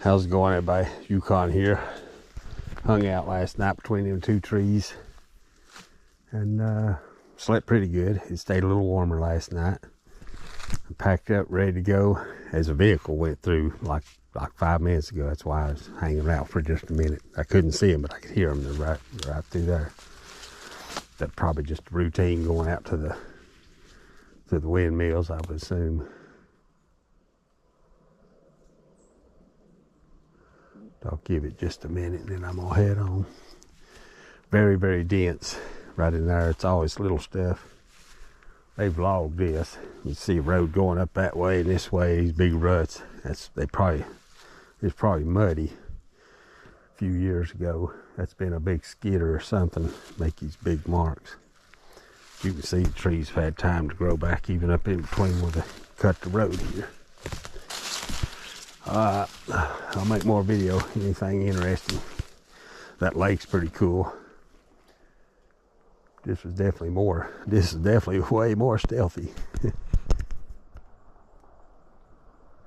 How's it going, everybody? Yukon here. Hung out last night between them two trees and slept pretty good. It stayed a little warmer last night. I packed up, ready to go as a vehicle went through like 5 minutes ago. That's why I was hanging out for just a minute. I couldn't see them, but I could hear them. They're right through there. That's probably just a routine going out to the windmills, I would assume. I'll give it just a minute and then I'm gonna head on. Very, very dense right in there. It's always little stuff. They've logged this. You see a road going up that way and this way, these big ruts. It's probably muddy a few years ago. That's been a big skidder or something, make these big marks. You can see the trees have had time to grow back even up in between where they cut the road here. I'll make more video, anything interesting. That lake's pretty cool. This is definitely way more stealthy.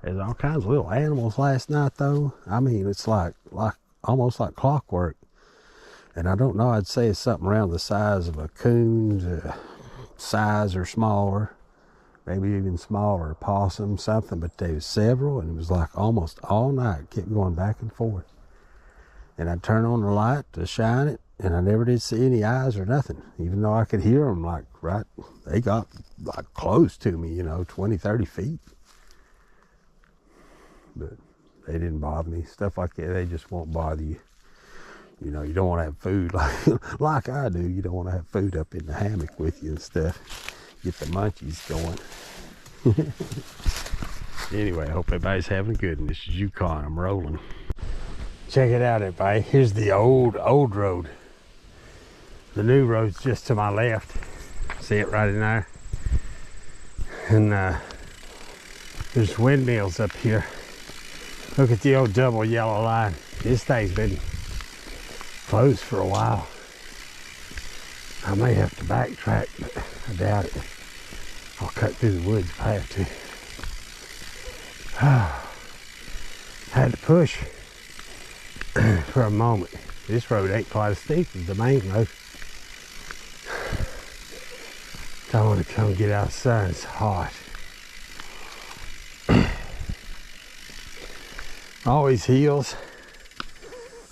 There's all kinds of little animals last night though. I mean, it's like almost like clockwork. And I don't know, I'd say it's something around the size of a coon's size or smaller. Maybe even smaller, possum, something, but there was several, and it was like almost all night, kept going back and forth. And I'd turn on the light to shine it, and I never did see any eyes or nothing, even though I could hear them they got like close to me, 20, 30 feet. But they didn't bother me. Stuff like that, they just won't bother you. You don't want to have food like I do. You don't want to have food up in the hammock with you and stuff. Get the munchies going. Anyway, I hope everybody's having a good one. This is Yukon. I'm rolling. Check it out, everybody. Here's the old road. The new road's just to my left. See it right in there? And there's windmills up here. Look at the old double yellow line. This thing's been closed for a while. I may have to backtrack, but I doubt it. I'll cut through the woods if I have to. Had to push for a moment. This road ain't quite as steep as the main road. I want to come get out of the sun. It's hot. Always heels.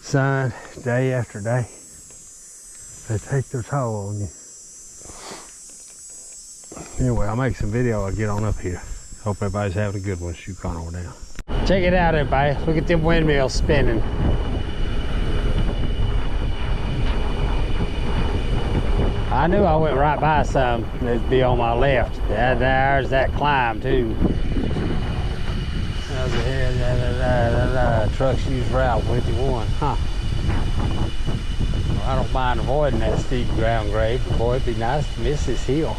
Sun day after day. They take their toll on you. Anyway, I'll make some video. I'll get on up here. Hope everybody's having a good one. Yukon over down. Check it out, everybody. Look at them windmills spinning. I knew I went right by some. It'd be on my left. There's that climb too. Trucks use Route 51. Huh. I don't mind avoiding that steep ground grade, but boy, it'd be nice to miss this hill.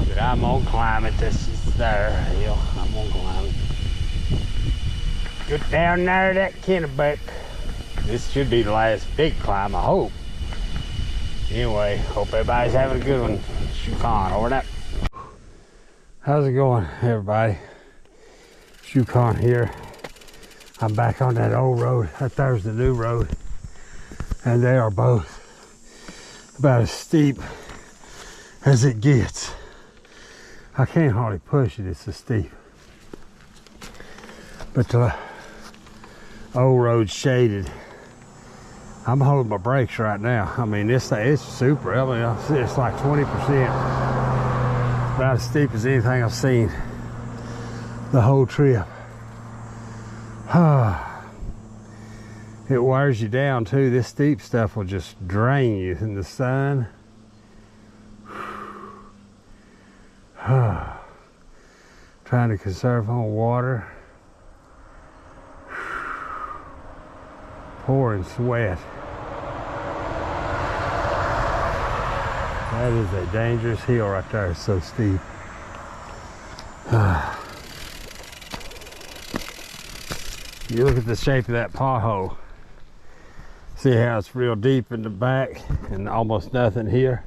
But I'm gonna climb it. This is there hill. I'm gonna climb it. Get down there that Kennebec. This should be the last big climb, I hope. Anyway, hope everybody's having a good one. Yukon, over that. How's it going, everybody? Yukon here. I'm back on that old road. That there's the new road. And they are both about as steep as it gets. I can't hardly push it, it's so steep. But the old road's shaded. I'm holding my brakes right now. I mean, it's super. I mean, it's like 20%. About as steep as anything I've seen the whole trip. It wears you down too. This steep stuff will just drain you in the sun. Trying to conserve on water. Pouring sweat. That is a dangerous hill right there. It's so steep. You look at the shape of that pothole. See how it's real deep in the back and almost nothing here.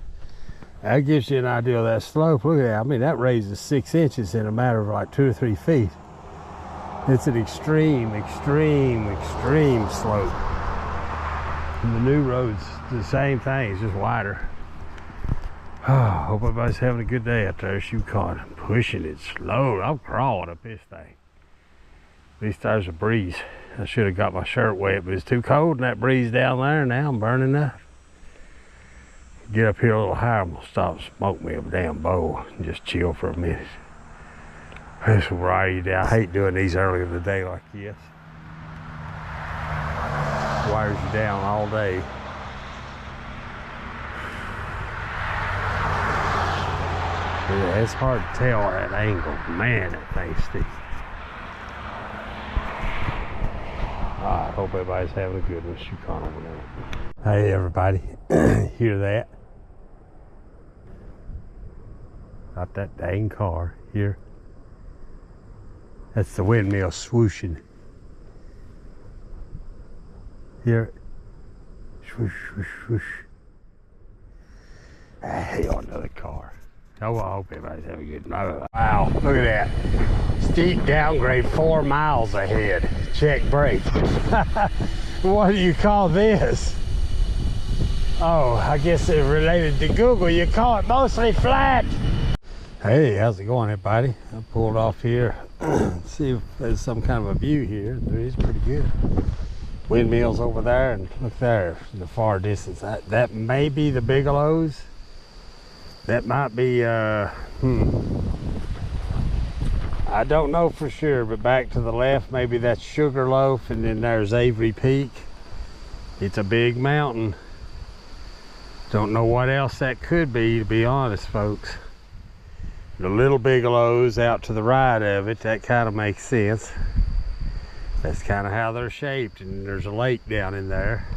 That gives you an idea of that slope. Look at that. I mean, that raises 6 inches in a matter of like 2 or 3 feet. It's an extreme slope. And the new road's the same thing, it's just wider. Oh, hope everybody's having a good day out there. Yukon, pushing it slow. I'm crawling up this thing. At least there's a breeze. I should have got my shirt wet, but it's too cold in that breeze down there. Now I'm burning up. Get up here a little higher, I'm gonna stop and smoke me a damn bowl and just chill for a minute. This will wear you down. I hate doing these early in the day like this. Wires you down all day. Yeah, it's hard to tell at angle. Man, that thing's steep. I hope everybody's having a good one. Yukon over there. Hey everybody, hear that? Not that dang car here. That's the windmill swooshing. Hear it? Swoosh, swoosh, swoosh. Hey, another car. Oh, I hope everybody's having a good night. Wow, look at that. Steep downgrade 4 miles ahead. Check brake. What do you call this? Oh, I guess it's related to Google. You call it mostly flat. Hey, how's it going, everybody? I pulled off here. See if there's some kind of a view here. There is pretty good. Windmills over there, and look there in the far distance. That may be the Bigelows. That might be, I don't know for sure, but back to the left, maybe that's Sugarloaf, and then there's Avery Peak. It's a big mountain. Don't know what else that could be, to be honest, folks. The Little Bigelows out to the right of it, that kind of makes sense. That's kind of how they're shaped, and there's a lake down in there.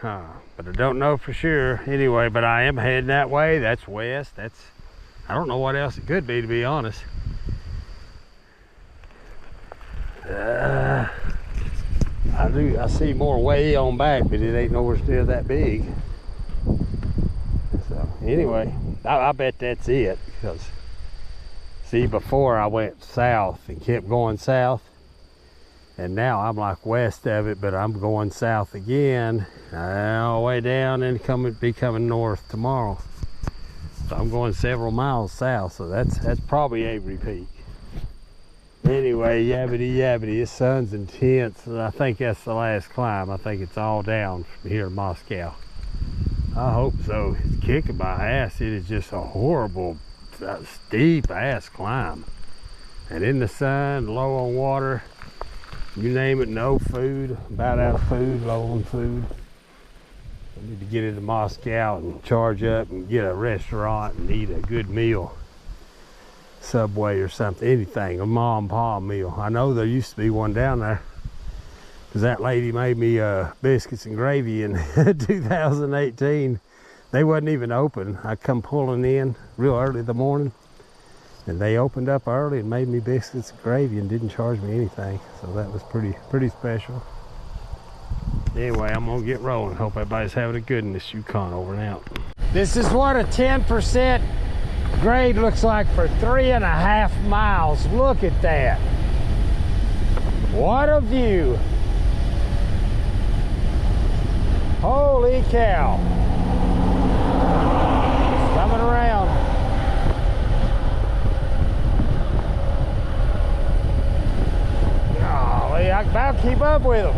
But I don't know for sure. Anyway, but I am heading that way. That's west. I don't know what else it could be, to be honest. I see more way on back, but it ain't nowhere near that big. So anyway, I bet that's it, because see, before I went south and kept going south, and now I'm like west of it, but I'm going south again, all the way down, and be coming north tomorrow. So I'm going several miles south, so that's probably Avery Peak. Anyway, yabbity yabbity, this sun's intense, and I think that's the last climb. I think it's all down from here to Moscow. I hope so. It's kicking my ass. It is just a horrible, steep ass climb. And in the sun, low on water, you name it, no food, about out of food, low on food. I need to get into Moscow and charge up and get a restaurant and eat a good meal. Subway or something, anything, a mom and pop meal. I know there used to be one down there, because that lady made me biscuits and gravy in 2018. They wasn't even open. I come pulling in real early in the morning, and they opened up early and made me biscuits and gravy and didn't charge me anything. So that was pretty special. Anyway, I'm gonna get rolling. Hope everybody's having a good in this Yukon over and out. This is what a 10% grade looks like for 3.5 miles. Look at that. What a view. Holy cow. It's coming around. Golly, I can about keep up with them.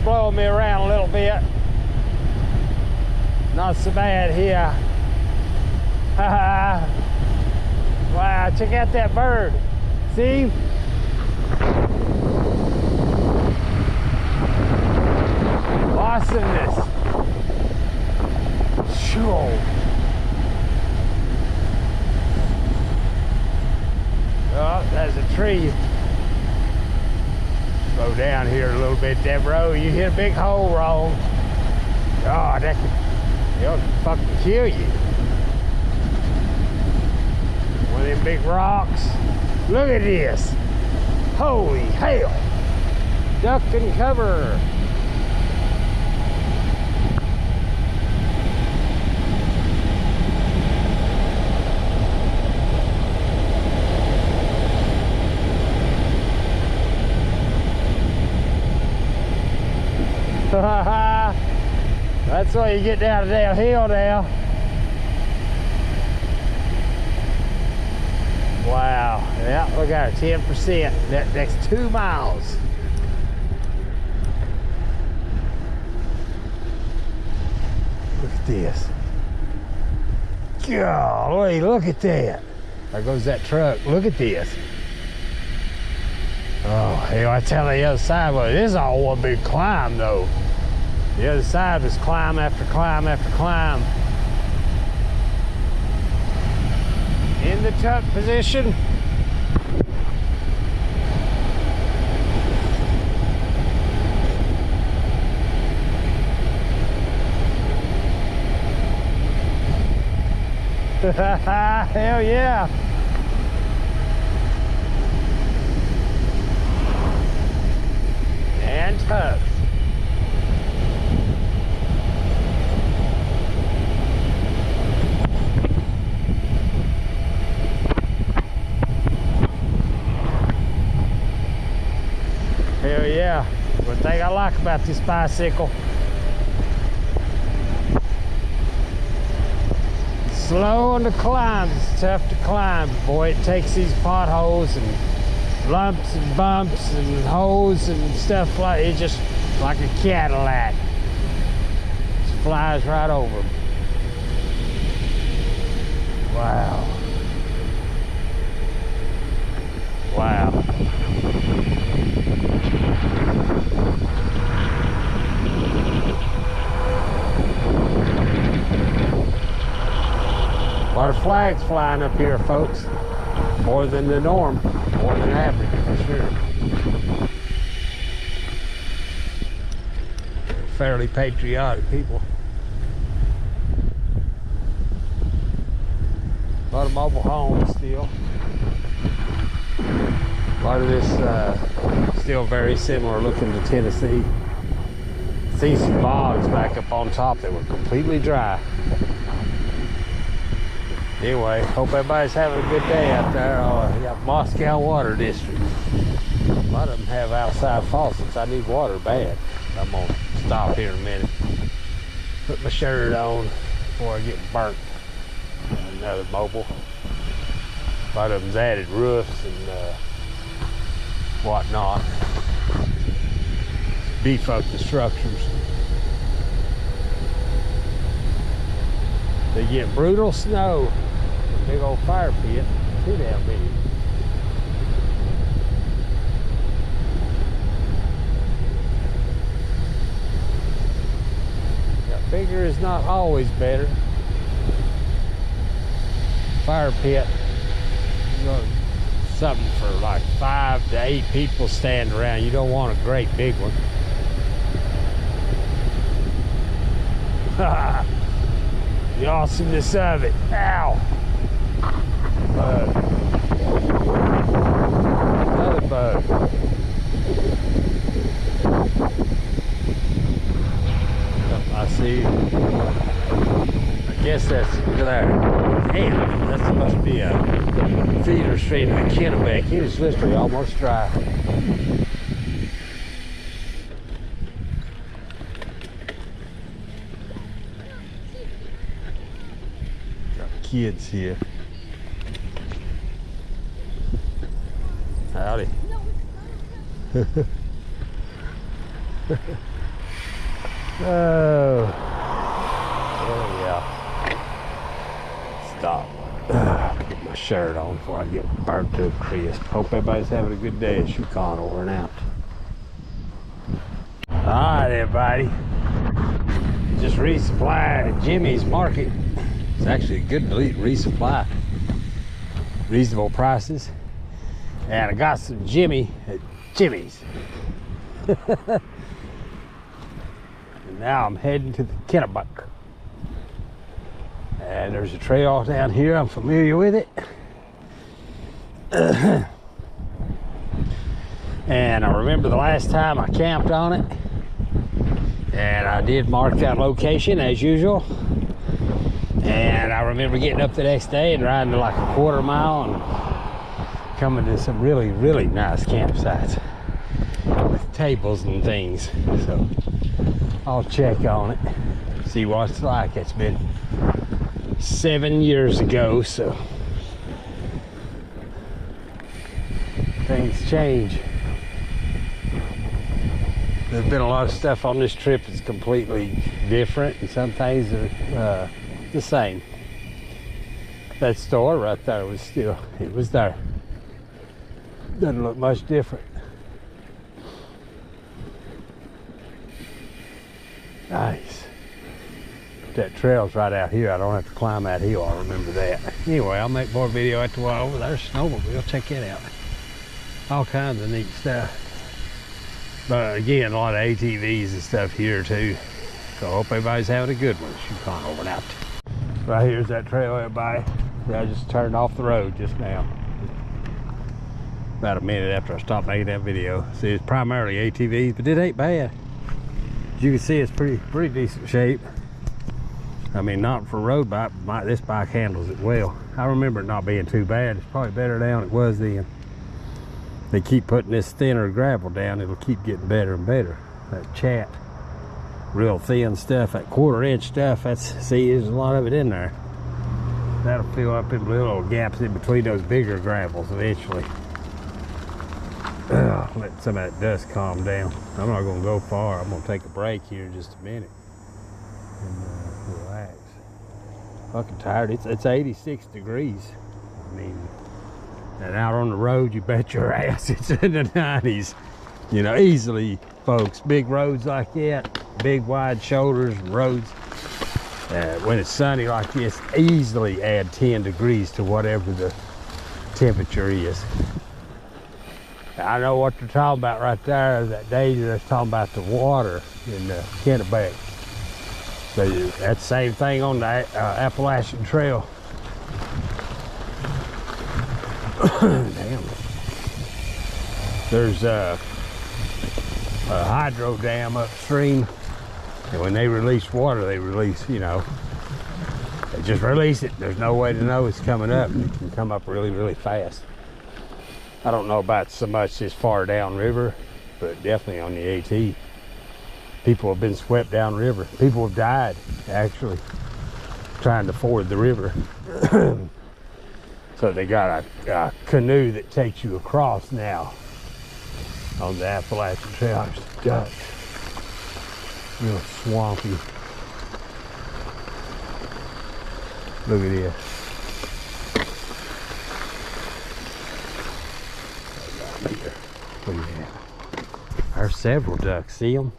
Blowing me around a little bit. Not so bad here. Wow, check out that bird. See? Awesomeness. Sure. Oh, there's a tree. Go down here a little bit, that road. You hit a big hole wrong. Oh, that could, it'll fucking kill you. them big rocks. Look at this. Holy hell. Duck and cover. That's why you get down a damn hill now. Wow, yeah, look at it, 10%. That next 2 miles. Look at this. Golly, look at that. There goes that truck. Look at this. Oh, hell, I tell you, the other side, well, this is all one big climb, though. The other side was climb after climb after climb. In the tuck position. Hell yeah. And tuck. Hell yeah. One thing I like about this bicycle. Slow on the climbs, it's tough to climb. Boy, it takes these potholes and lumps and bumps and holes and stuff like it, just like a Cadillac. Just flies right over them. Wow. Wow. A lot of flags flying up here, folks. More than the norm, more than average, for sure. Fairly patriotic people. A lot of mobile homes still. A lot of this still very similar looking to Tennessee. See some bogs back up on top that were completely dry. Anyway, hope everybody's having a good day out there. We got Moscow Water District. A lot of them have outside faucets. I need water bad. I'm gonna stop here in a minute. Put my shirt on before I get burnt. Another mobile. A lot of them's added roofs and whatnot. Beef up the structures. They get brutal snow. Big old fire pit, too damn big. Yeah, bigger is not always better. Fire pit, you know, something for like 5 to 8 people stand around. You don't want a great big one. The awesomeness of it. Ow! Bug. Another bug. I see. I guess that's there. Damn, that's supposed to be a feeder stream in Kennebec. It is literally almost dry. Got kids here. Howdy. Oh yeah. Stop. Put my shirt on before I get burnt to a crisp. Hope everybody's having a good day at Yukon over and out. Alright everybody. Just resupplied at Jimmy's Market. It's actually a good resupply. Reasonable prices. And I got some Jimmy at Jimmy's. And now I'm heading to the Kennebec. And there's a trail down here, I'm familiar with it. And I remember the last time I camped on it, and I did mark that location as usual. And I remember getting up the next day and riding to like a quarter mile and coming to some really, really nice campsites with tables and things. So I'll check on it, see what it's like. It's been 7 years ago, so things change. There's been a lot of stuff on this trip that's completely different, and some things are the same. That store right there was still, it was there. Doesn't look much different. Nice. That trail's right out here. I don't have to climb that hill. I remember that. Anyway, I'll make more video after a while. Over there's snowmobile. Check it out. All kinds of neat stuff. But again, a lot of ATVs and stuff here too. So I hope everybody's having a good one. Shoot on over now. Right here's that trail everybody. I just turned off the road just now. About a minute after I stopped making that video. See, it's primarily ATVs, but it ain't bad. As you can see, it's pretty decent shape. I mean, not for road bike, but this bike handles it well. I remember it not being too bad. It's probably better now than it was then. They keep putting this thinner gravel down, it'll keep getting better and better. That chat, real thin stuff, that 1/4 inch stuff, see, there's a lot of it in there. That'll fill up in little gaps in between those bigger gravels eventually. Let some of that dust calm down. I'm not gonna go far. I'm gonna take a break here in just a minute and relax. Fucking tired. It's 86 degrees. I mean, and out on the road, you bet your ass it's in the 90s. You know, easily, folks. Big roads like that, big wide shoulders and roads. When it's sunny like this, easily add 10 degrees to whatever the temperature is. I know what they're talking about right there. That day they're talking about the water in Kennebec. So that's the same thing on the Appalachian Trail. Damn. There's a hydro dam upstream, and when they release water, they release, you know, they just release it. There's no way to know it's coming up. It can come up really, really fast. I don't know about so much this far down river, but definitely on the AT. People have been swept down river. People have died, actually, trying to ford the river. So they got a canoe that takes you across now on the Appalachian Trail. There's ducks. Real swampy. Look at this. Look at that. There's several ducks. See them?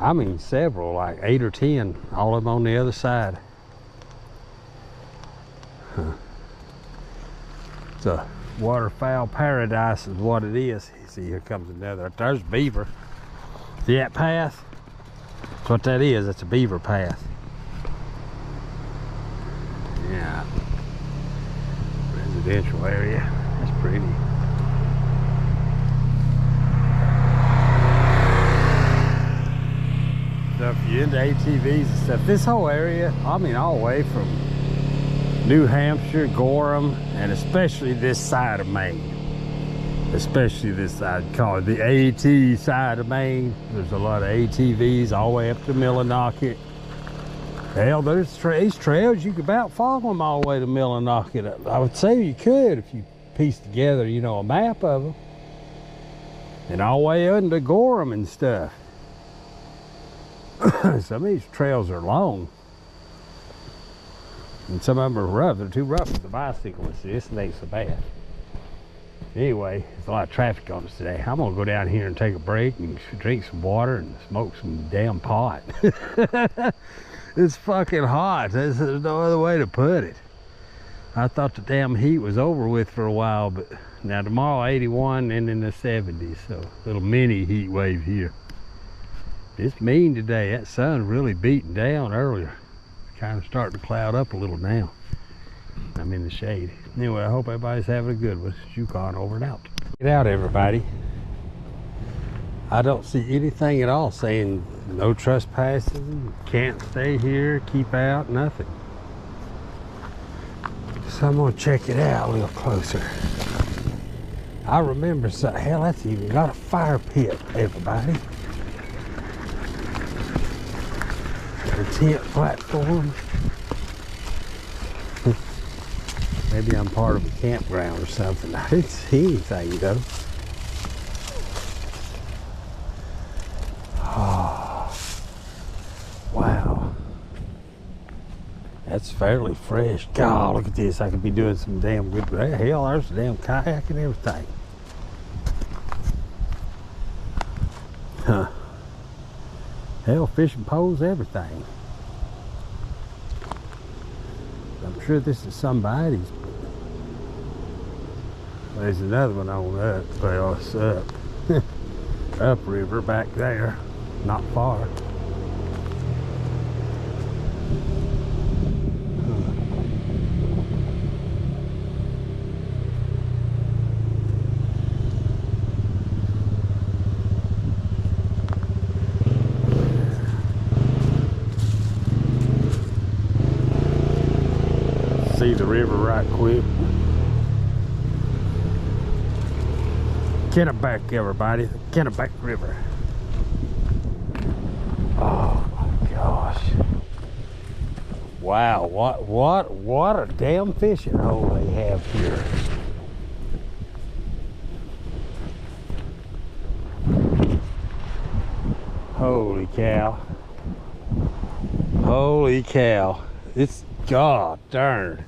I mean several, like 8 or 10, all of them on the other side. Huh. It's a waterfowl paradise is what it is. See, here comes another. There's beaver. See that path? That's what that is. It's a beaver path. Yeah. Residential area. That's pretty. So if you're into ATVs and stuff, this whole area, I mean all the way from New Hampshire, Gorham, and especially this side of Maine. Especially this side, call it the AT side of Maine. There's a lot of ATVs all the way up to Millinocket. Hell, there's these trails, you could about follow them all the way to Millinocket. I would say you could if you piece together, you know, a map of them. And all the way into Gorham and stuff. Some of these trails are long. And some of them are rough. They're too rough for the bicyclists. This ain't so bad. Anyway, there's a lot of traffic on us today. I'm gonna go down here and take a break and drink some water and smoke some damn pot. It's fucking hot. There's no other way to put it. I thought the damn heat was over with for a while, but now tomorrow 81 and in the 70s, so little mini heat wave here. It's mean today. That sun's really beating down earlier. It's kind of starting to cloud up a little now. I'm in the shade. Anyway, I hope everybody's having a good one. Yukon over and out. Get out, everybody. I don't see anything at all saying no trespassing, can't stay here, keep out, nothing. So I'm gonna check it out a little closer. I remember, hell, that's even got a fire pit, everybody. A tent platform. Maybe I'm part of a campground or something. I didn't see anything though. Oh, wow. That's fairly fresh. God, look at this. I could be doing some damn good. Hell, there's a damn kayak and everything. Huh. Hell, fishing poles, everything. I'm sure this is somebody's. There's another one on up. Well, it's up. Upriver back there. Not far. See the river right quick. Kennebec, everybody. The Kennebec River. Oh my gosh. Wow, what a damn fishing hole they have here. Holy cow. Holy cow. It's god darn.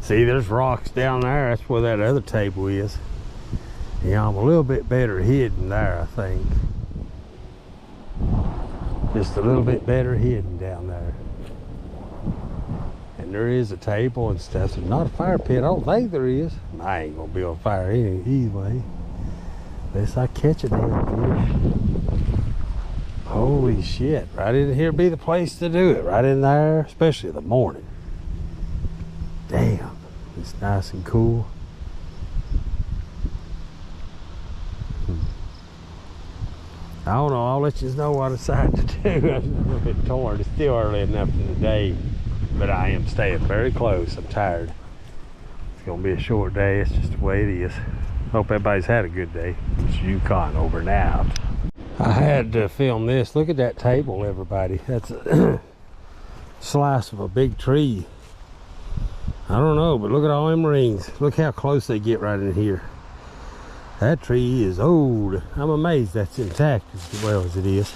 See, there's rocks down there. That's where that other table is. Yeah, I'm a little bit better hidden there, I think. Just a little bit better hidden down there. And there is a table and stuff. There's not a fire pit. I don't think there is. I ain't gonna build a fire anyway. Unless I catch a damn fish. Holy shit. Right in here be the place to do it. Right in there, especially in the morning. Damn. It's nice and cool. I don't know, I'll let you know what I decide to do. I'm a little bit torn. It's still early enough in the day, but I am staying very close. I'm tired. It's gonna be a short day. It's just the way it is. Hope everybody's had a good day. It's Yukon over and out. I had to film this. Look at that table, everybody. That's a slice of a big tree. I don't know, but look at all them rings. Look how close they get right in here. That tree is old. I'm amazed that's intact as well as it is.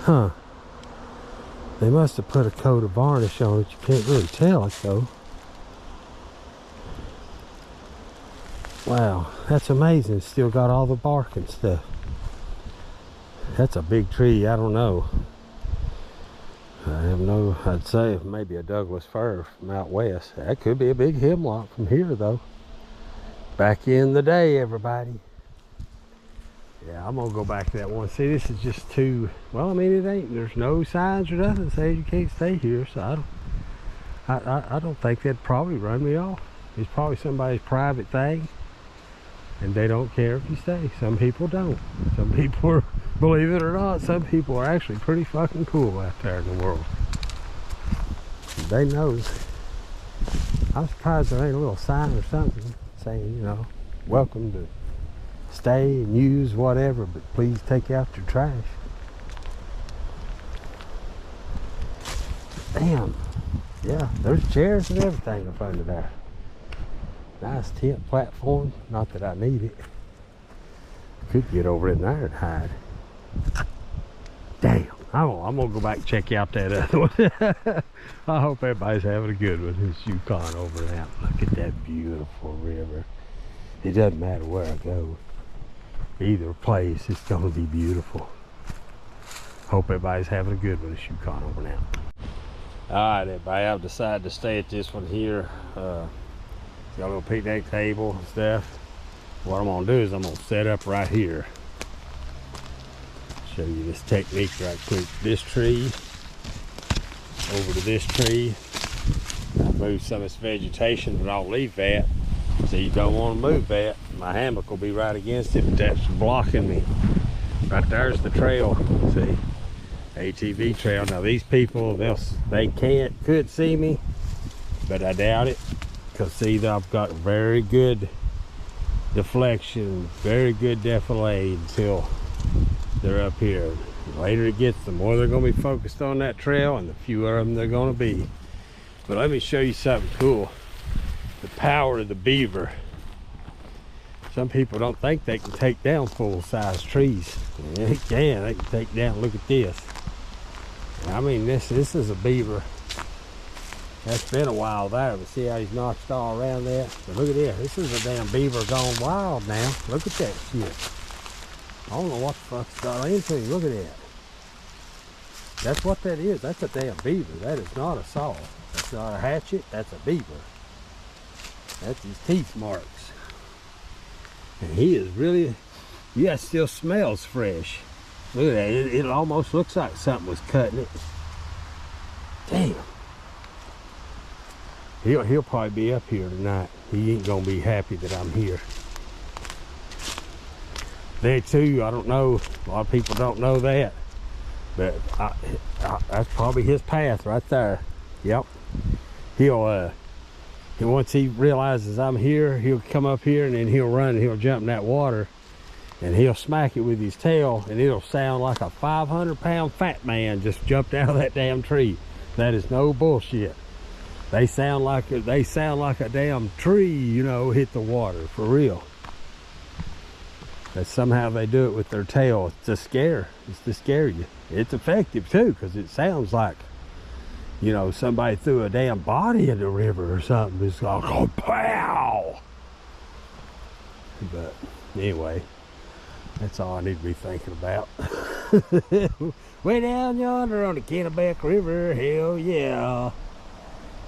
Huh. They must have put a coat of varnish on it. You can't really tell it though. Wow, that's amazing. It's still got all the bark and stuff. That's a big tree. I don't know. I have no, I'd say maybe a Douglas fir from out west. That could be a big hemlock from here though. Back in the day, everybody. Yeah, I'm gonna go back to that one. See, this is just too, well, I mean, it ain't, there's no signs or nothing saying you can't stay here, so I don't think they'd probably run me off. It's probably somebody's private thing, and they don't care if you stay. Some people don't. Some people are, believe it or not, some people are actually pretty fucking cool out there in the world. They knows. I'm surprised there ain't a little sign or something saying, you know, welcome to stay and use whatever, but please take out your trash. Damn. Yeah, there's chairs and everything up under there. Nice tent platform. Not that I need it. Could get over in there and hide. Damn. I'm gonna go back and check out that other one. I hope everybody's having a good one. It's Yukon over and out. Look at that beautiful river. It doesn't matter where I go. Either place, it's gonna be beautiful. Hope everybody's having a good one. It's Yukon over and out. Alright, everybody, I've decided to stay at this one here. Got a little picnic table and stuff. What I'm gonna do is I'm gonna set up right here. Show you this technique right quick. This tree over to this tree, I moved some of this vegetation, but I'll leave that. So you don't want to move that. My hammock will be right against it, but that's blocking me. Right there's the trail. See, ATV trail. Now these people, they could see me, but I doubt it. Cause see, I've got very good deflection, very good defilade until they're up here. The later it gets, the more they're gonna be focused on that trail, and the fewer of them they're gonna be. But let me show you something cool. The power of the beaver. Some people don't think they can take down full-size trees. Yeah, they can. They can take down. Look at this. I mean, this is a beaver. That's been a while there, but see how he's notched all around that? But look at this. This is a damn beaver gone wild now. Look at that shit. I don't know what the fuck's got into him. Look at that. That's what that is. That's a damn beaver. That is not a saw. That's not a hatchet. That's a beaver. That's his teeth marks. And he is really, yeah, it still smells fresh. Look at that. It almost looks like something was cutting it. Damn. He'll probably be up here tonight. He ain't gonna be happy that I'm here. There too, I don't know. A lot of people don't know that. But that's probably his path right there. Yep. Once he realizes I'm here, he'll come up here and then he'll run and he'll jump in that water and he'll smack it with his tail and it'll sound like a 500-pound fat man just jumped out of that damn tree. That is no bullshit. They sound like a damn tree, you know, hit the water for real. That somehow they do it with their tail. It's to scare. It's to scare you. It's effective too, because it sounds like, you know, somebody threw a damn body in the river or something. It's like, oh, pow! But anyway, that's all I need to be thinking about. Way down yonder on the Kennebec River, hell yeah.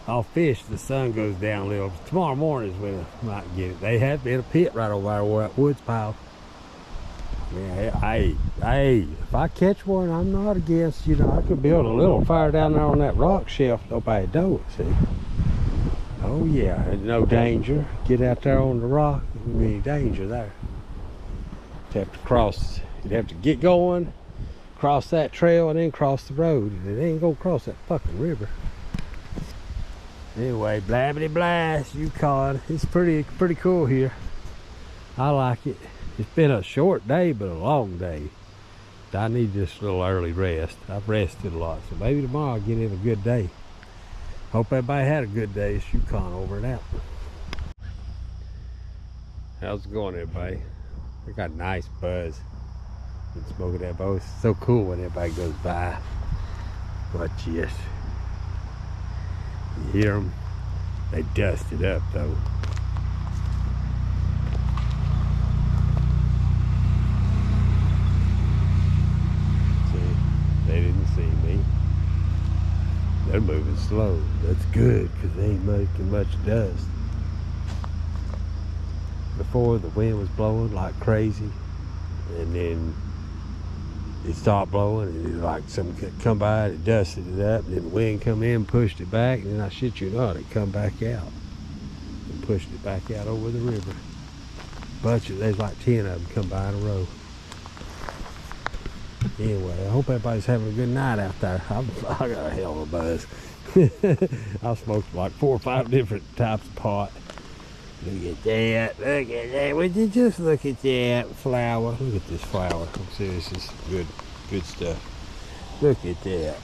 I'll fish. The sun goes down a little. Tomorrow morning is when I might get it. They have been a pit right over there where that woods pile. Yeah, hey, if I catch one, I'm not against, you know, I could build a little fire down there on that rock shelf. Nobody knows, see. Oh yeah, there's no danger. Get out there on the rock, there wouldn't be any danger there. You'd have to cross, you'd have to get going, cross that trail, and then cross the road. And it ain't gonna cross that fucking river. Anyway, blabbity blast, Yukon. It's pretty cool here. I like it. It's been a short day, but a long day. I need just a little early rest. I've rested a lot, so maybe tomorrow I'll get in a good day. Hope everybody had a good day. It's Yukon over and out. How's it going, everybody? I got a nice buzz. Been smoking that bow. It's so cool when everybody goes by. But yes, you hear them? They dust it up though. They didn't see me. They're moving slow. That's good, because they ain't making much dust. Before, the wind was blowing like crazy, and then it stopped blowing, and it like something come by and it dusted it up, and then the wind come in, pushed it back, and then I shit you not, it come back out and pushed it back out over the river. There's like 10 of them come by in a row. Anyway, I hope everybody's having a good night out there. I got a hell of a buzz. I smoked like 4 or 5 different types of pot. Look at that. Look at that. Would you just look at that flower? Look at this flower. I'm serious. This is good stuff. Look at that.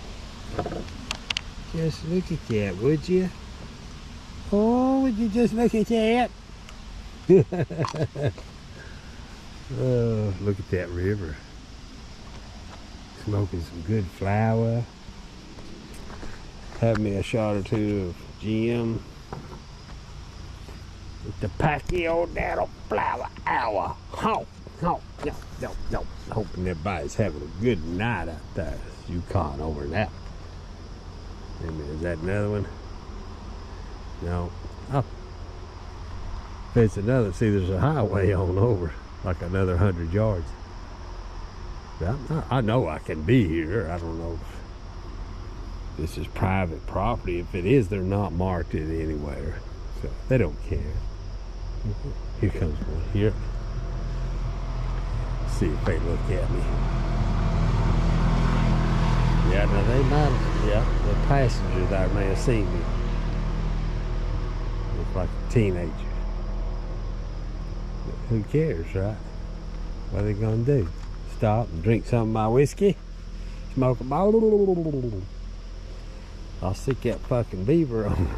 Just look at that, would you? Oh, would you just look at that? Oh, look at that river. Smoking some good flower. Have me a shot or two of gin. With the Pacquiao Dattle Flower Hour. Ho, ho, no. Hoping everybody's having a good night out there. Yukon over that. Is that another one? No. Oh. If it's another, see, there's a highway on over, like another 100 yards. I know I can be here. I don't know. this is private property. If it is, they're not marked it anywhere, so they don't care. Here comes one here. See if they look at me. Yeah, now they might. Yeah, the passenger there may have seen me. Look like a teenager. But who cares, right? What are they gonna do? Stop and drink some of my whiskey? Smoke a bottle? I'll stick that fucking beaver on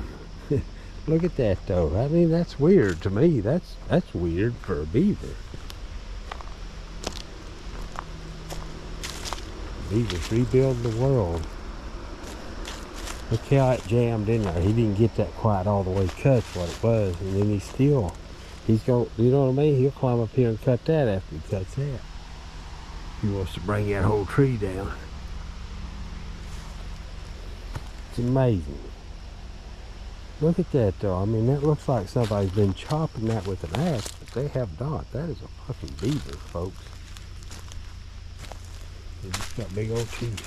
them. Look at that though. I mean, that's weird to me. That's weird for a beaver. Beavers rebuild the world. Look how it jammed in there. He didn't get that quite all the way cut what it was, and then he's going, you know what I mean? He'll climb up here and cut that after he cuts that. He wants to bring that whole tree down. It's amazing. Look at that though. I mean, that looks like somebody's been chopping that with an axe, but they have not. That is a fucking beaver, folks. They just got big old teeth.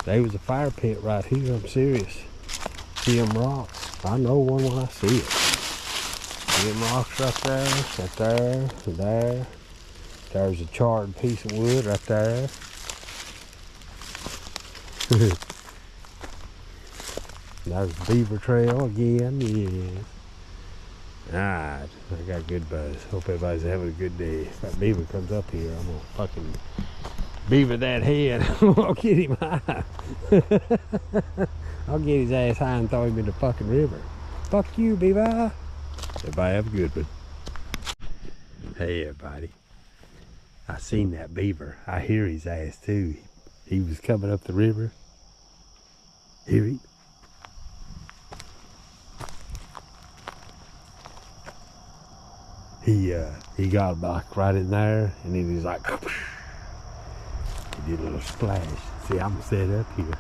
There was a fire pit right here, I'm serious. See them rocks? I know one when I see it. See them rocks right there, and there. There's a charred piece of wood right there. There's the beaver trail again, yes. Alright, I got good buzz. Hope everybody's having a good day. If that beaver comes up here, I'm gonna fucking beaver that head. I'll get him high. I'll get his ass high and throw him in the fucking river. Fuck you, beaver. Everybody have a good one. Hey everybody. I seen that beaver. I hear his ass too. He was coming up the river. Hear him? He got back right in there, and then he's like, he did a little splash. See, I'm set up here.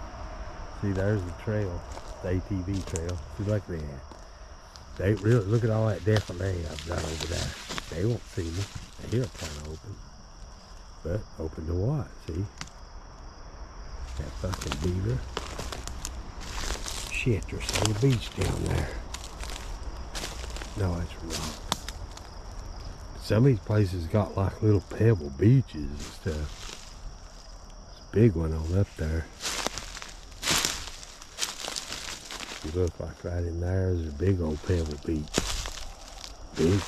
See, there's the trail, the ATV trail. See, look at that. They really look at all that definitely I've got over there. They won't see me. They hear kind of open, but open to what? See, that fucking beaver. Shit, there's a beach down there. No, it's wrong. Some of these places got like little pebble beaches and stuff. There's a big one on up there. You look like right in there's a big old pebble beach. Big.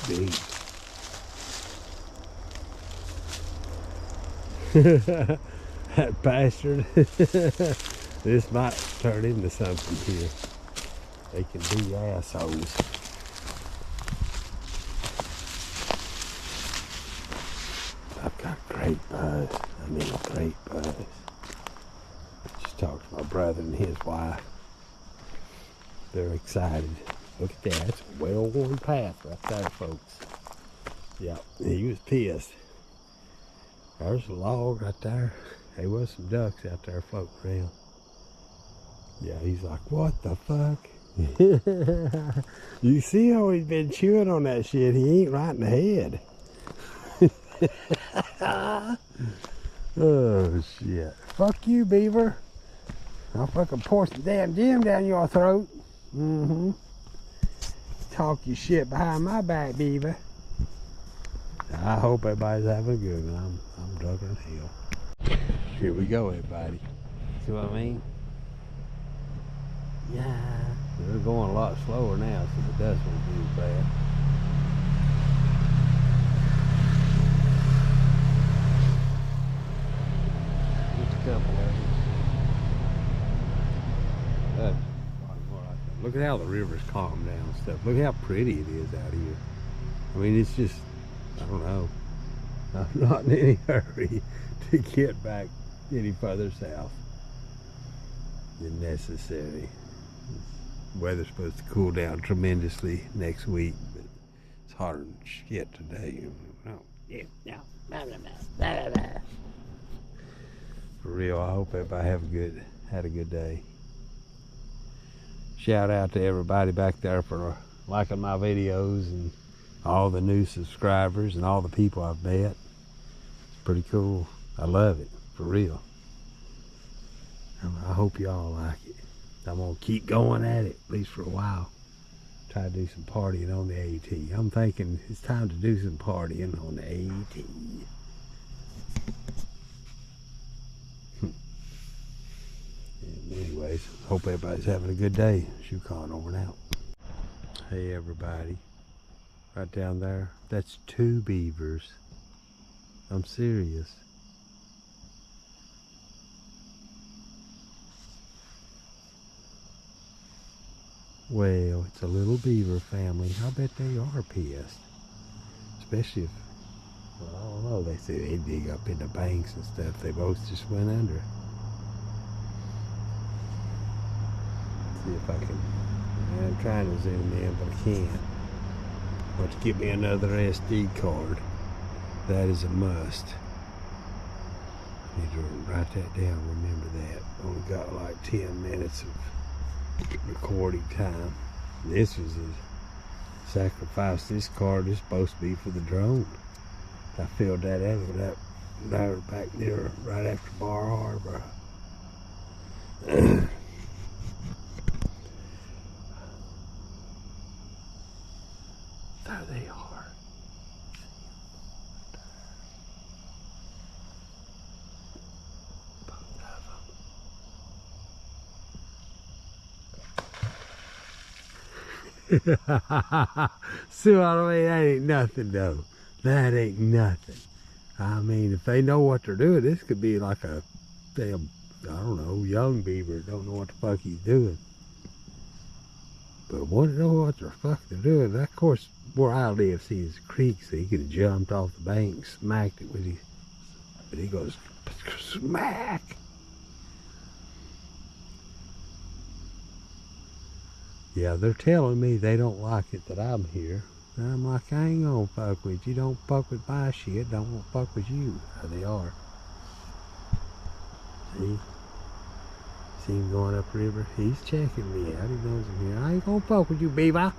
That bastard. This might turn into something here. They can be assholes. I've got great buzz. I mean, great buzz. Just talked to my brother and his wife. They're excited. Look at that. That's a well-worn path right there, folks. Yeah, he was pissed. There's a log right there. There was some ducks out there floating around. Yeah, he's like, what the fuck? You see how he's been chewing on that shit? He ain't right in the head. Oh shit. Fuck you, beaver. I'll fucking pour some damn jam down your throat. Talk your shit behind my back, beaver. I hope everybody's having a good one. I'm drunk as hell. Here we go, everybody. See what I mean? Yeah. They're going a lot slower now, so the dust won't be as bad. Couple of them. Look at how the river's calmed down and stuff. Look how pretty it is out here. I mean, it's just, I don't know. I'm not in any hurry to get back any further south than necessary. The weather's supposed to cool down tremendously next week, but it's hotter than shit today. Oh, yeah, no, blah, blah, blah, blah, blah. For real, I hope everybody had a good day. Shout out to everybody back there for liking my videos and all the new subscribers and all the people I've met. It's pretty cool. I love it, for real. I hope y'all like it. I'm gonna keep going at it, at least for a while. Try to do some partying on the AT. I'm thinking it's time to do some partying on the AT. Anyways, hope everybody's having a good day. Shukon over and out. Hey everybody, right down there, that's 2 beavers. I'm serious. Well, it's a little beaver family. I bet they are pissed. Especially if, well, I don't know, they say they dig up in the banks and stuff. They both just went under. See if I can, I'm trying to zoom in, but I can't. Want to give me another SD card. That is a must. I need to write that down, remember that. Only got like 10 minutes of recording time. This was a sacrifice. This card is supposed to be for the drone. I filled that out with that there back there right after Bar Harbor. There they are. See what I mean? That ain't nothing though. That ain't nothing. I mean, if they know what they're doing, this could be like a damn, I don't know, young beaver don't know what the fuck he's doing. But one know what the fuck they're doing. Of course, where I live, see, is a creek, so he could have jumped off the bank, smacked it with his, but he goes smack. Yeah, they're telling me they don't like it that I'm here. And I'm like, I ain't gonna fuck with you. Don't fuck with my shit. Don't want to fuck with you. There they are. See? See him going upriver? He's checking me out. He knows I'm here. I ain't gonna fuck with you, beaver.